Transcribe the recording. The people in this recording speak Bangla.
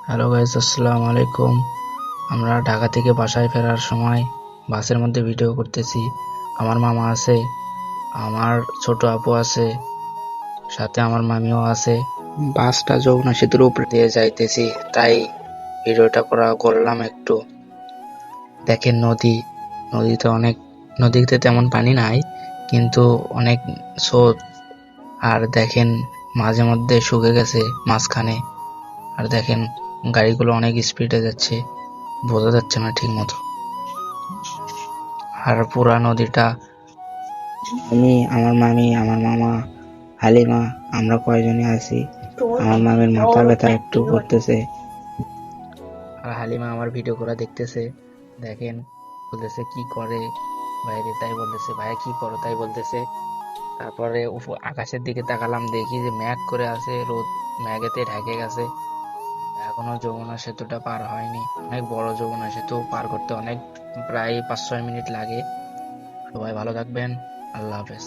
হ্যালো গাইস, আসসালামু আলাইকুম। আমরা ঢাকা থেকে বাসায় ফেরার সময় বাসের মধ্যে ভিডিও করতেছি। আমার মামা আছে, আমার ছোট আপু আছে, সাথে আমার মামিও আছে। বাসটা যমুনা সেতুর উপর দিয়ে যাইতেছি, তাই ভিডিওটা করলাম একটু। দেখেন নদীতে নদীতে তেমন পানি নাই, কিন্তু অনেক স্রোত। আর দেখেন মাঝে মধ্যে শুকিয়ে গেছে মাঝখানে। আর দেখেন গাড়িগুলো অনেক স্পিডে যাচ্ছে, বোঝা যাচ্ছে না ঠিক মতো। আর পুরা নদীটা আমি, আমার মামি, আমার মামা, হালিমা, আমরা কয়জনই আছি। আমার মামির মাথা ব্যথা একটু করতেছে, আর হালিমা আমার ভিডিও করা দেখতেছে। দেখেন, বলতেছে কি করে বাইরে, তাই বলতেছে ভাইয়া কি করো, তাই বলতেছে। তারপরে আকাশের দিকে তাকালাম, দেখি যে মেঘ করে আছে, রোদ মেঘেতে ঢেকে গেছে। এখনো যমুনা সেতুটা পার হয়নি। অনেক বড় যমুনা সেতু, পার করতে প্রায় 5-6 মিনিট লাগে। সবাই ভালো থাকবেন। আল্লাহ হাফেজ।